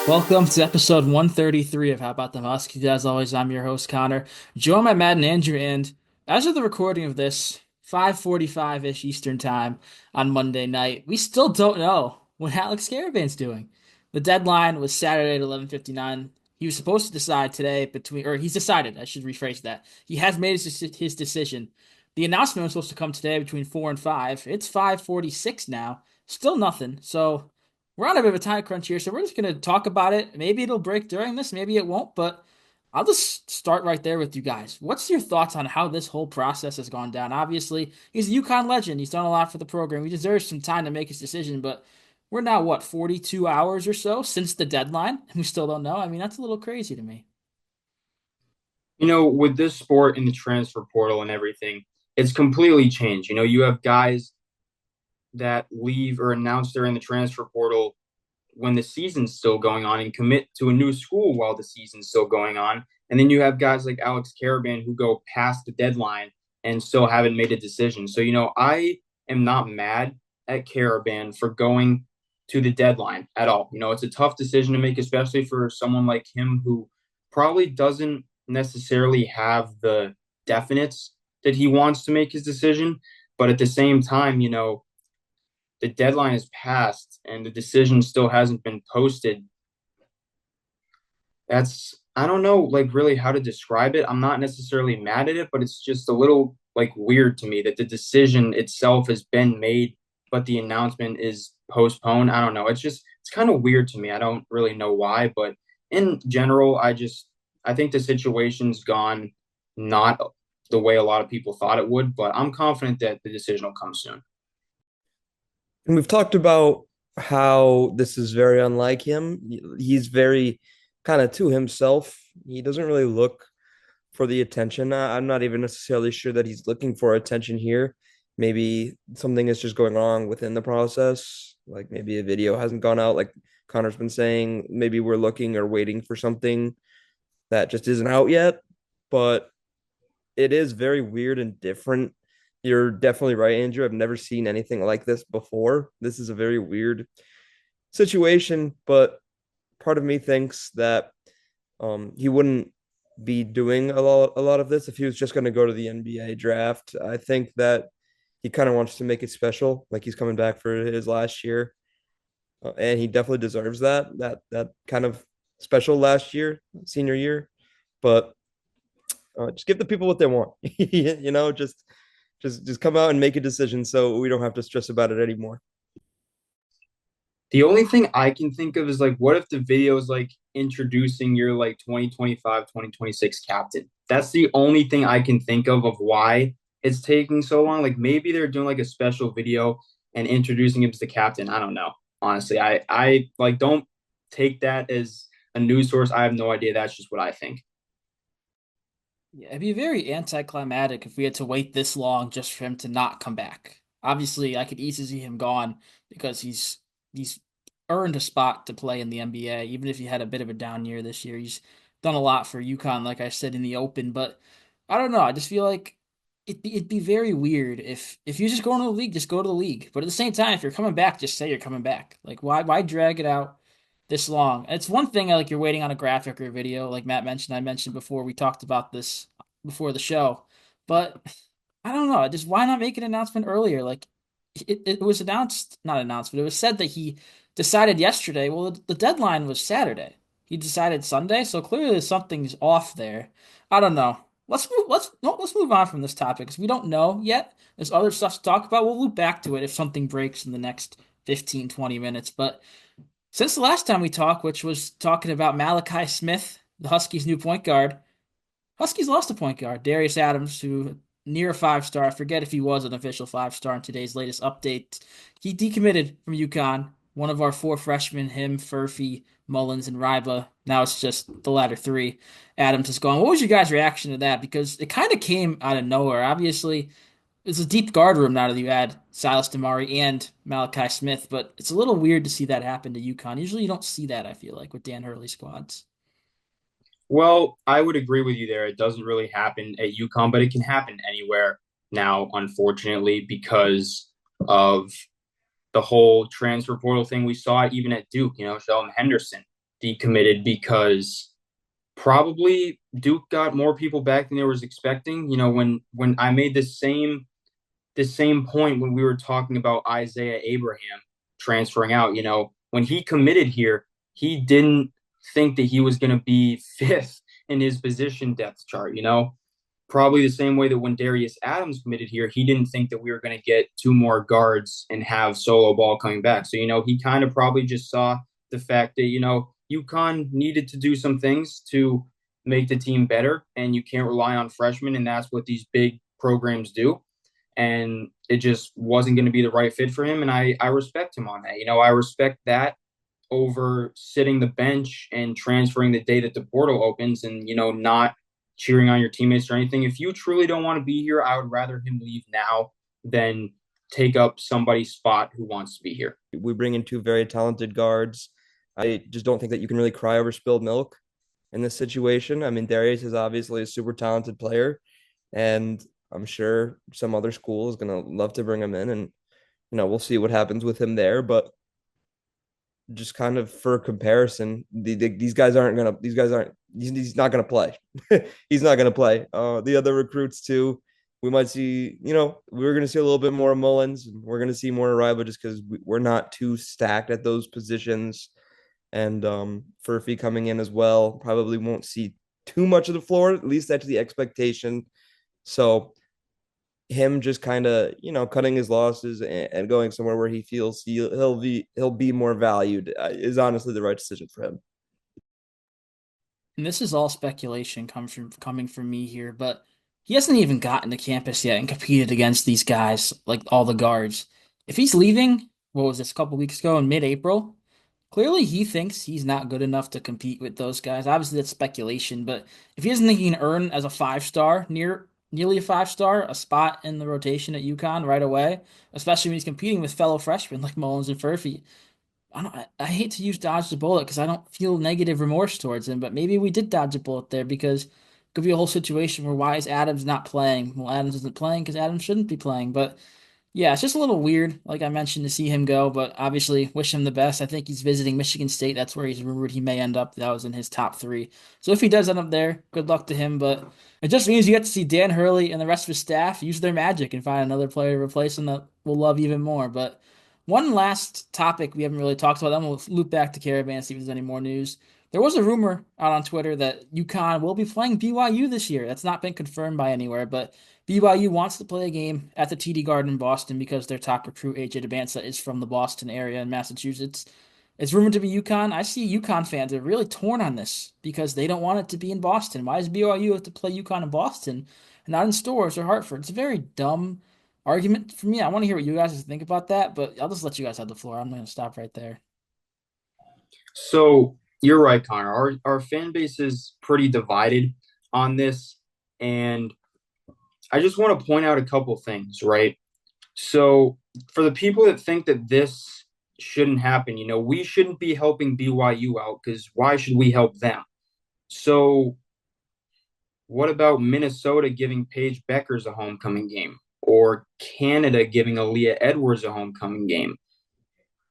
Welcome to episode 133 of How About the Huskies. As always, I'm your host, Connor, joined by Matt and Andrew. And as of the recording of this, 5:45-ish Eastern time on Monday night, we still don't know what Alex Karaban's doing. The deadline was Saturday at 11:59. He was supposed to decide today or he's decided, I should rephrase that. He has made his decision. The announcement was supposed to come today between 4 and 5. It's 5:46 now. Still nothing. So we're on a bit of a time crunch here, so we're just going to talk about it. Maybe it'll break during this, maybe it won't, but I'll just start right there with you guys. What's your thoughts on how this whole process has gone down? Obviously, he's a UConn legend. He's done a lot for the program. He deserves some time to make his decision, but we're now, what, 42 hours or so since the deadline, and we still don't know? I mean, that's a little crazy to me. With this sport and the transfer portal and everything, it's completely changed. You have guys that leave or announce they're in the transfer portal when the season's still going on and commit to a new school while the season's still going on. And then you have guys like Alex Karaban who go past the deadline and still haven't made a decision. So, I am not mad at Karaban for going to the deadline at all. It's a tough decision to make, especially for someone like him who probably doesn't necessarily have the definites that he wants to make his decision. But at the same time, the deadline has passed and the decision still hasn't been posted. I don't know, like, really how to describe it. I'm not necessarily mad at it, but it's just a little like weird to me that the decision itself has been made, but the announcement is postponed. I don't know. It's kind of weird to me. I don't really know why, but in general, I think the situation's gone not the way a lot of people thought it would, but I'm confident that the decision will come soon. And we've talked about how this is very unlike him. He's very kind of to himself. He doesn't really look for the attention. I'm not even necessarily sure that he's looking for attention here. Maybe something is just going wrong within the process. Like maybe a video hasn't gone out, like Connor's been saying. Maybe we're looking or waiting for something that just isn't out yet. But it is very weird and different. You're definitely right, Andrew. I've never seen anything like this before. This is a very weird situation, but part of me thinks that he wouldn't be doing a lot of this if he was just going to go to the NBA draft. I think that he kind of wants to make it special, like he's coming back for his last year, and he definitely deserves that kind of special last year, senior year. But just give the people what they want, just come out and make a decision so we don't have to stress about it anymore. The only thing I can think of is like, what if the video is like introducing your like 2025, 2026 captain? That's the only thing I can think of why it's taking so long. Like maybe they're doing like a special video and introducing him as the captain. I don't know. Honestly, I like don't take that as a news source. I have no idea. That's just what I think. Yeah, it'd be very anticlimactic if we had to wait this long just for him to not come back. Obviously, I could easily see him gone because he's earned a spot to play in the NBA, even if he had a bit of a down year this year. He's done a lot for UConn, like I said in the open, but I don't know. I just feel like it'd be very weird if you're just going to the league, just go to the league. But at the same time, if you're coming back, just say you're coming back. Like why drag it out this long? It's one thing like you're waiting on a graphic or a video, like Matt mentioned. I mentioned before we talked about this before the show, but I don't know. Just why not make an announcement earlier? Like it was announced, not announced, but it was said that he decided yesterday. Well, the deadline was Saturday. He decided Sunday, so clearly something's off there. I don't know. Let's move on from this topic because we don't know yet. There's other stuff to talk about. We'll loop back to it if something breaks in the next 15, 20 minutes. But since the last time we talked, which was talking about Malachi Smith, the Huskies' new point guard, Huskies lost a point guard, Darius Adams, who near a 5 star. I forget if he was an official 5 star in today's latest update. He decommitted from UConn. One of our four freshmen, him, Furphy, Mullins, and Ryba. Now it's just the latter three. Adams is gone. What was your guys' reaction to that? Because it kind of came out of nowhere. Obviously, it's a deep guard room now that you add Silas Damari and Malachi Smith, but it's a little weird to see that happen to UConn. Usually you don't see that, I feel like, with Dan Hurley squads. Well, I would agree with you there. It doesn't really happen at UConn, but it can happen anywhere now, unfortunately, because of the whole transfer portal thing. We saw it even at Duke, Sheldon Henderson decommitted because probably Duke got more people back than they was expecting. When I made the same point when we were talking about Isaiah Abraham transferring out, when he committed here, he didn't think that he was going to be fifth in his position depth chart. Probably the same way that when Darius Adams committed here, he didn't think that we were going to get two more guards and have solo ball coming back. So, he kind of probably just saw the fact that, UConn needed to do some things to make the team better, and you can't rely on freshmen, and that's what these big programs do. And it just wasn't going to be the right fit for him. And I respect him on that. I respect that over sitting the bench and transferring the day that the portal opens and, not cheering on your teammates or anything. If you truly don't want to be here, I would rather him leave now than take up somebody's spot who wants to be here. We bring in two very talented guards. I just don't think that you can really cry over spilled milk in this situation. I mean, Darius is obviously a super talented player, and I'm sure some other school is going to love to bring him in, and we'll see what happens with him there. But just kind of for comparison, these guys aren't going to. These guys aren't. He's not going to play. He's not going to play. The other recruits too. We might see. We're going to see a little bit more of Mullins. We're going to see more arrival just because we're not too stacked at those positions. And Furphy coming in as well probably won't see too much of the floor. At least that's the expectation. So him just kind of cutting his losses and going somewhere where he feels he'll be more valued is honestly the right decision for him. And this is all speculation coming from me here, but he hasn't even gotten to campus yet and competed against these guys, like all the guards. If he's leaving, what was this, a couple weeks ago in mid-April? Clearly he thinks he's not good enough to compete with those guys. Obviously that's speculation, but if he doesn't think he can earn as a five-star, nearly a five-star, a spot in the rotation at UConn right away, especially when he's competing with fellow freshmen like Mullins and Furphy, I hate to use dodge the bullet because I don't feel negative remorse towards him, but maybe we did dodge a bullet there because it could be a whole situation where why is Adams not playing? Well, Adams isn't playing because Adams shouldn't be playing. But yeah, it's just a little weird, like I mentioned, to see him go, but obviously wish him the best. I think he's visiting Michigan State. That's where he's rumored he may end up. That was in his top three. So if he does end up there, good luck to him. But it just means you get to see Dan Hurley and the rest of his staff use their magic and find another player to replace him that we'll love even more. But one last topic we haven't really talked about, then we'll loop back to Karaban, see if there's any more news. There was a rumor out on Twitter that UConn will be playing BYU this year. That's not been confirmed by anywhere, but BYU wants to play a game at the TD Garden in Boston because their top recruit, AJ DeBansa, is from the Boston area in Massachusetts. It's rumored to be UConn. I see UConn fans are really torn on this because they don't want it to be in Boston. Why does BYU have to play UConn in Boston and not in Stores or Hartford? It's a very dumb argument for me. I want to hear what you guys think about that, but I'll just let you guys have the floor. I'm going to stop right there. So you're right, Connor. Our fan base is pretty divided on this, and I just want to point out a couple things, right? So for the people that think that this shouldn't happen, we shouldn't be helping BYU out because why should we help them? So what about Minnesota giving Paige Beckers a homecoming game? Or Canada giving Aaliyah Edwards a homecoming game?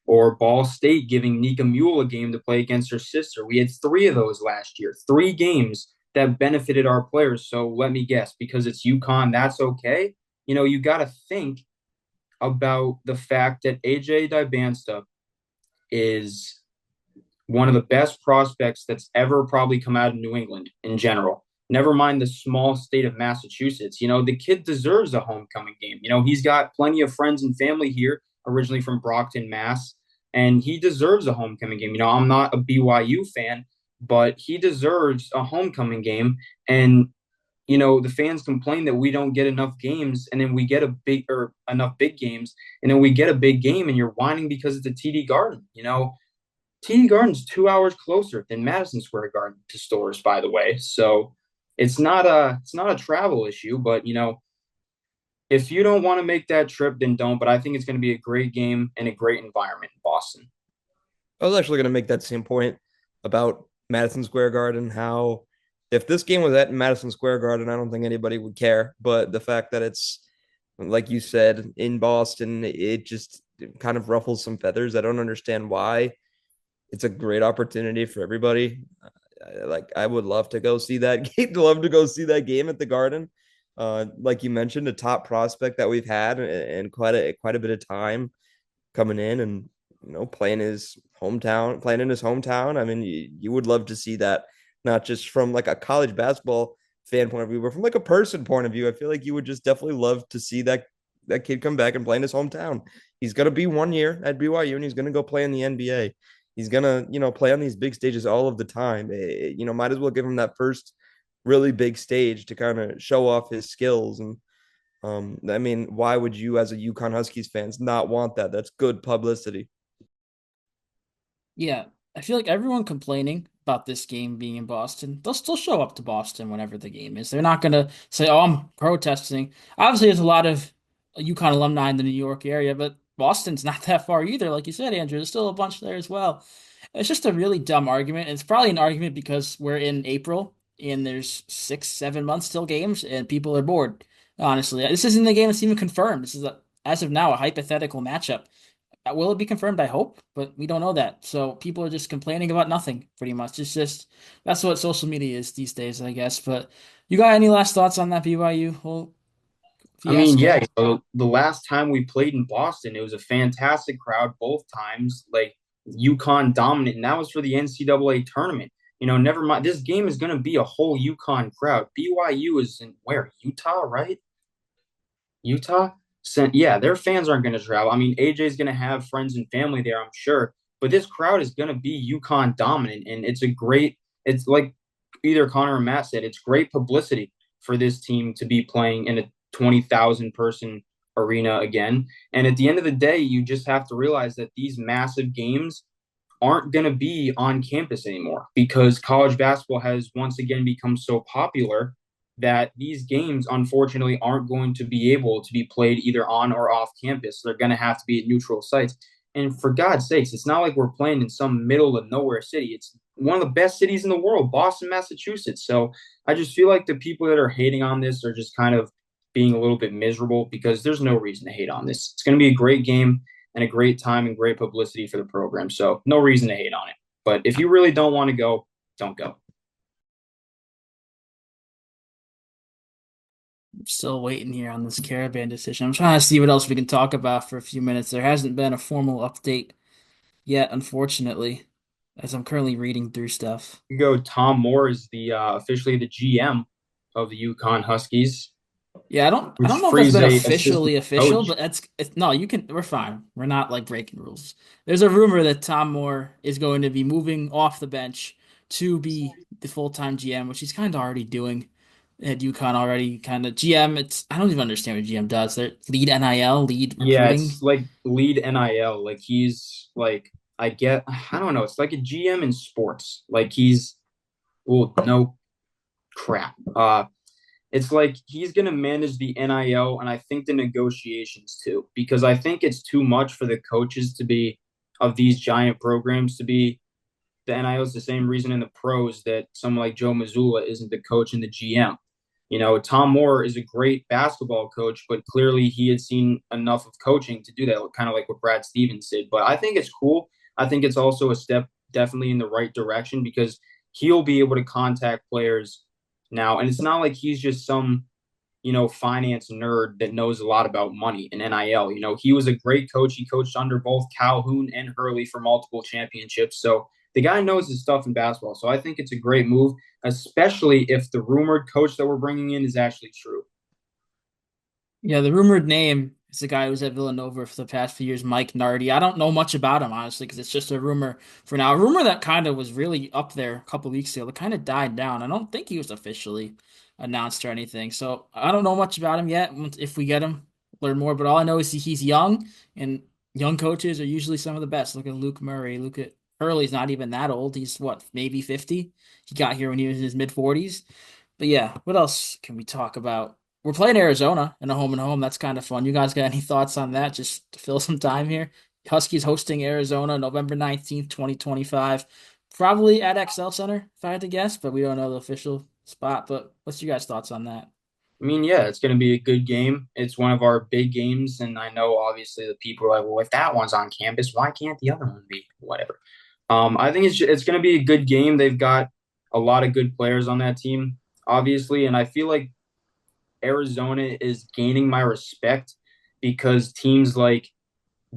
Or Ball State giving Nika Mule a game to play against her sister? We had 3 of those last year, 3 games that benefited our players. So let me guess, because it's UConn, that's okay? You got to think about the fact that AJ DiBansta is one of the best prospects that's ever probably come out of New England in general. Never mind the small state of Massachusetts. The kid deserves a homecoming game. He's got plenty of friends and family here, originally from Brockton, Mass, and he deserves a homecoming game. I'm not a BYU fan, but he deserves a homecoming game. And, the fans complain that we don't get enough games, and then we get enough big games, and then we get a big game, and you're whining because it's a TD Garden. TD Garden's 2 hours closer than Madison Square Garden to Stores, by the way. So it's not a travel issue, but if you don't want to make that trip, then don't. But I think it's going to be a great game and a great environment in Boston. I was actually going to make that same point about Madison Square Garden, how if this game was at Madison Square Garden, I don't think anybody would care. But the fact that it's, like you said, in Boston, it just kind of ruffles some feathers. I don't understand why. It's a great opportunity for everybody. Like I would love to go see that game. Love to go see that game at the Garden. Like you mentioned, a top prospect that we've had and quite a bit of time coming in and playing in his hometown. I mean, you would love to see that, not just from like a college basketball fan point of view, but from like a person point of view. I feel like you would just definitely love to see that kid come back and play in his hometown. He's gonna be 1 year at BYU and he's gonna go play in the NBA. He's gonna, play on these big stages all of the time. Might as well give him that first really big stage to kind of show off his skills. And I mean, why would you, as a UConn Huskies fans, not want that? That's good publicity. Yeah, I feel like everyone complaining about this game being in Boston, they'll still show up to Boston whenever the game is. They're not gonna say, "Oh, I'm protesting." Obviously, there's a lot of UConn alumni in the New York area, but Boston's not that far either. Like you said, Andrew, there's still a bunch there as well. It's just a really dumb argument. It's probably an argument because we're in April and there's 6, 7 months till games and people are bored. Honestly, this isn't the game that's even confirmed. This is as of now, a hypothetical matchup. Will it be confirmed? I hope, but we don't know that. So people are just complaining about nothing, pretty much. It's just that's what social media is these days, I guess. But you got any last thoughts on that BYU whole I mean, yeah, fiasco? the last time we played in Boston, it was a fantastic crowd both times, like UConn dominant, and that was for the NCAA tournament. Never mind. This game is going to be a whole UConn crowd. BYU is in where? Utah, right? Utah? Yeah, their fans aren't going to travel. I mean, AJ's going to have friends and family there, I'm sure, but this crowd is going to be UConn dominant, and it's like either Connor or Matt said, it's great publicity for this team to be playing in a 20,000 person arena again. And at the end of the day, you just have to realize that these massive games aren't going to be on campus anymore because college basketball has once again become so popular that these games unfortunately aren't going to be able to be played either on or off campus. They're going to have to be at neutral sites. And for God's sakes, it's not like we're playing in some middle of nowhere city. It's one of the best cities in the world, Boston, Massachusetts. So I just feel like the people that are hating on this are just kind of being a little bit miserable because there's no reason to hate on this. It's going to be a great game and a great time and great publicity for the program. So no reason to hate on it. But if you really don't want to go, don't go. I'm still waiting here on this Caravan decision. I'm trying to see what else we can talk about for a few minutes. There hasn't been a formal update yet, unfortunately, as I'm currently reading through stuff. You go. Tom Moore is the officially the GM of the UConn Huskies, Yeah, I don't which know if that's frees been a assistant officially official, coach. but no, you can we're fine. We're not like breaking rules. There's a rumor that Tom Moore is going to be moving off the bench to be the full-time GM, which he's kind of already doing at UConn already. Kind of GM, it's I don't even understand what GM does. They're lead NIL, lead Yeah, it's recruiting. like lead NIL. Like he's like I don't know. It's like a GM in sports. Like he's well, no crap. It's like he's going to manage the NIL and I think the negotiations too, because I think it's too much for the coaches to be of these giant programs to be the NIL is the same reason in the pros that someone like Joe Mazzulla isn't the coach and the GM. Tom Moore is a great basketball coach, but clearly he had seen enough of coaching to do that, kind of like what Brad Stevens did. But I think it's cool. I think it's also a step definitely in the right direction because he'll be able to contact players now. And it's not like he's just some, finance nerd that knows a lot about money and NIL. He was a great coach. He coached under both Calhoun and Hurley for multiple championships. So the guy knows his stuff in basketball. So I think it's a great move, especially if the rumored coach that we're bringing in is actually true. Yeah, the rumored name is the guy who was at Villanova for the past few years, Mike Nardi. I don't know much about him, honestly, because it's just a rumor for now. A rumor that kind of was really up there a couple weeks ago, that kind of died down. I don't think he was officially announced or anything. So I don't know much about him yet. If we get him, learn more. But all I know is he's young, and young coaches are usually some of the best. Look at Luke Murray. Look at Hurley's not even that old. He's what, maybe 50? He got here when he was in his mid 40s. But yeah, what else can we talk about? We're playing Arizona in a home and home. That's kind of fun. You guys got any thoughts on that? Just to fill some time here. Huskies hosting Arizona November 19th, 2025. Probably at XL Center, if I had to guess, but we don't know the official spot. But what's your guys' thoughts on that? I mean, yeah, it's going to be a good game. It's one of our big games. And I know obviously the people are like, well, if that one's on campus, why can't the other one be? Whatever. I think it's going to be a good game. They've got a lot of good players on that team, obviously, and I feel like Arizona is gaining my respect because teams like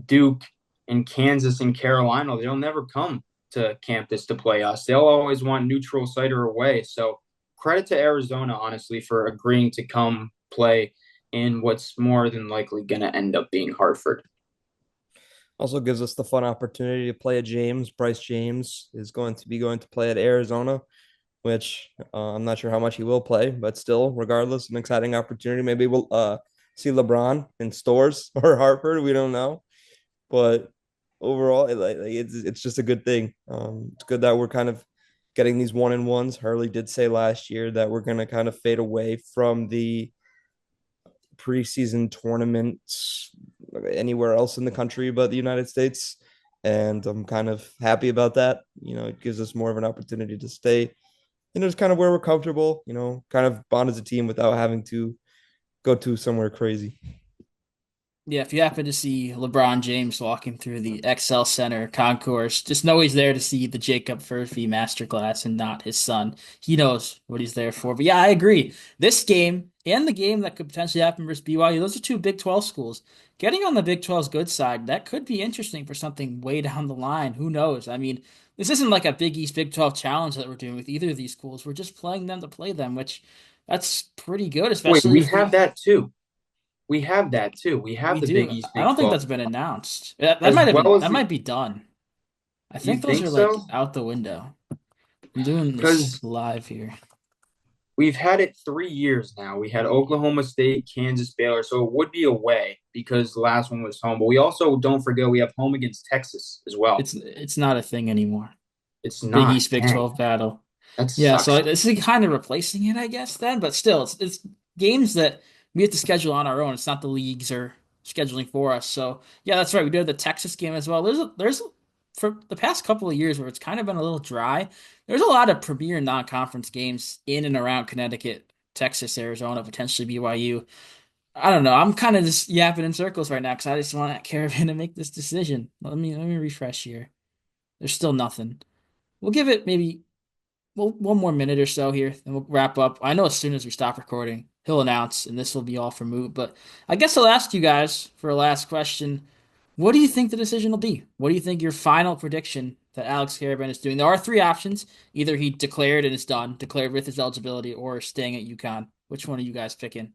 Duke and Kansas and Carolina, they'll never come to campus to play us. They'll always want neutral site or away. So credit to Arizona, honestly, for agreeing to come play in what's more than likely going to end up being Hartford. Also gives us the fun opportunity to play at James. Bryce James is going to play at Arizona, which I'm not sure how much he will play, but still, regardless, an exciting opportunity. Maybe we'll see LeBron in stores or Hartford. We don't know, but overall, it's just a good thing. It's good that we're kind of getting these one and ones. Hurley did say last year that we're going to kind of fade away from the preseason tournaments anywhere else in the country but the United States. And I'm kind of happy about that. It gives us more of an opportunity to stay, just kind of where we're comfortable, kind of bond as a team without having to go to somewhere crazy. Yeah, if you happen to see LeBron James walking through the XL Center concourse, just know he's there to see the Jacob Furphy masterclass and not his son. He knows what he's there for. But yeah, I agree. This game and the game that could potentially happen versus BYU, those are two Big 12 schools. Getting on the Big 12's good side, that could be interesting for something way down the line. Who knows? I mean, this isn't like a Big East Big 12 challenge that we're doing with either of these schools. We're just playing them to play them, which that's pretty good, Wait, especially we if have we that too. We have that too. We we have the Big do. East, I Big don't think 12, that's been announced. That as might have been well as that the. might be done. I You think those think are like so? out the window. I'm doing this Because live here. we've had it 3 years now. We had Oklahoma State, Kansas, Baylor, so it would be away because the last one was home. But we also don't forget we have home against Texas as well. It's not a thing anymore. It's Big not. East Big Dang, 12 battle. that Yeah, so sucks. this is kind of replacing it, I guess, then, but still it's games that we have to schedule on our own. It's not the leagues are scheduling for us. So yeah, that's right. We did the Texas game as well. There's for the past couple of years where it's kind of been a little dry. There's a lot of premier non-conference games in and around Connecticut, Texas, Arizona, potentially BYU. I don't know. I'm kind of just yapping in circles right now because I just want Caravan to make this decision. Let me refresh here. There's still nothing. We'll give it maybe one more minute or so here, and we'll wrap up. I know as soon as we stop recording, he'll announce, and this will be all for moot. But I guess I'll ask you guys for a last question. What do you think the decision will be? What do you think your final prediction that Alex Karaban is doing? There are three options. Either he declared and is done, declared with his eligibility, or staying at UConn. Which one are you guys picking?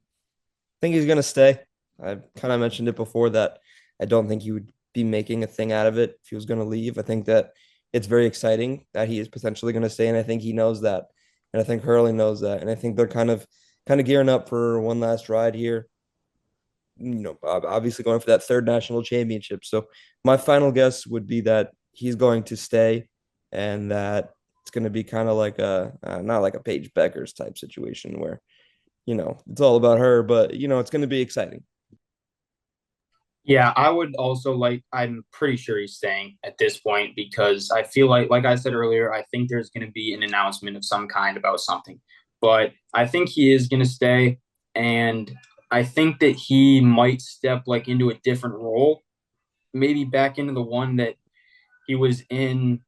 Think he's gonna stay. I kind of mentioned it before that I don't think he would be making a thing out of it if he was gonna leave. I think that it's very exciting that he is potentially gonna stay, and I think he knows that, and I think Hurley knows that, and I think they're kind of gearing up for one last ride here. Obviously going for that third national championship. So my final guess would be that he's going to stay, and that it's going to be kind of like a not like a Paige Beckers type situation where it's all about her, but it's going to be exciting. Yeah, I would also I'm pretty sure he's staying at this point because I feel like I said earlier, I think there's going to be an announcement of some kind about something. But I think he is going to stay. And I think that he might step into a different role, maybe back into the one that he was in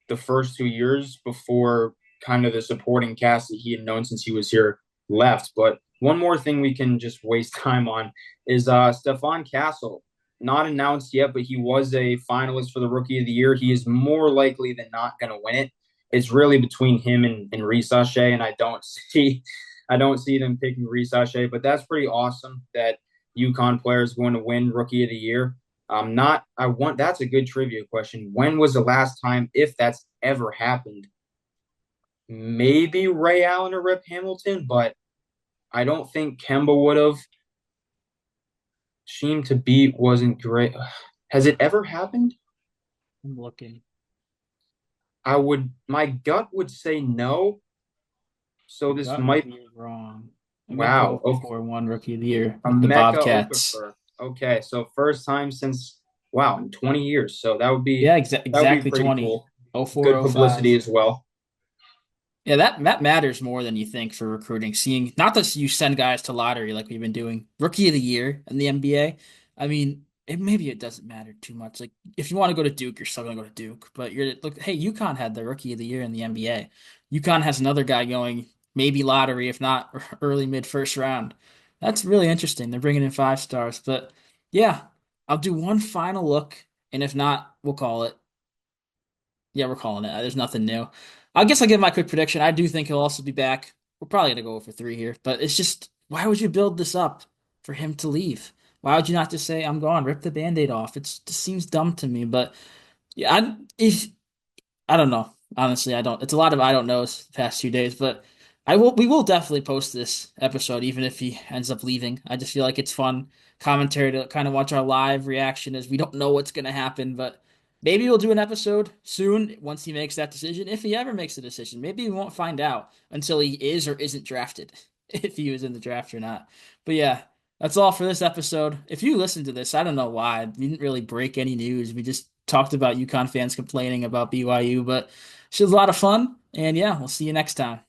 the first 2 years before kind of the supporting cast that he had known since he was here left. But one more thing we can just waste time on is Stefan Castle. Not announced yet, but he was a finalist for the Rookie of the Year. He is more likely than not going to win it. It's really between him and Reese and I don't see them picking Reese but that's pretty awesome that UConn player is going to win Rookie of the Year. Not I want That's a good trivia question. When was the last time, if that's ever happened? Maybe Ray Allen or Rip Hamilton, but I don't think Kemba would have. Sheem to beat wasn't great. Has it ever happened? I'm looking. My gut would say no. So this Gut would might, be wrong. I'm gonna put wow. 04-1 Rookie of the Year A with the Mecca Bobcats. Okafor. Okay, so first time since, wow, in 20 years. So that would be Yeah, that would be exactly pretty 20. cool. Oh four, Good oh five. publicity as well. Yeah, that matters more than you think for recruiting. Seeing not that you send guys to lottery like we've been doing, rookie of the year in the NBA. I mean, maybe it doesn't matter too much. Like if you want to go to Duke, you're still gonna go to Duke. But you're look, hey, UConn had the rookie of the year in the NBA. UConn has another guy going maybe lottery, if not early mid first round. That's really interesting. They're bringing in 5 stars. But yeah, I'll do one final look, and if not, we'll call it. Yeah, we're calling it. There's nothing new. I guess I'll give my quick prediction. I do think he'll also be back. We're probably gonna go for 3 here, but it's just why would you build this up for him to leave? Why would you not just say I'm gone, rip the band-aid off? It just seems dumb to me. But yeah, if I don't know. Honestly, I don't. It's a lot of I don't knows the past 2 days, but I will. We will definitely post this episode, even if he ends up leaving. I just feel like it's fun commentary to kind of watch our live reaction, as we don't know what's going to happen. But maybe we'll do an episode soon once he makes that decision. If he ever makes a decision, maybe we won't find out until he is or isn't drafted, if he was in the draft or not. But yeah, that's all for this episode. If you listen to this, I don't know why. We didn't really break any news. We just talked about UConn fans complaining about BYU, but it's just a lot of fun. And yeah, we'll see you next time.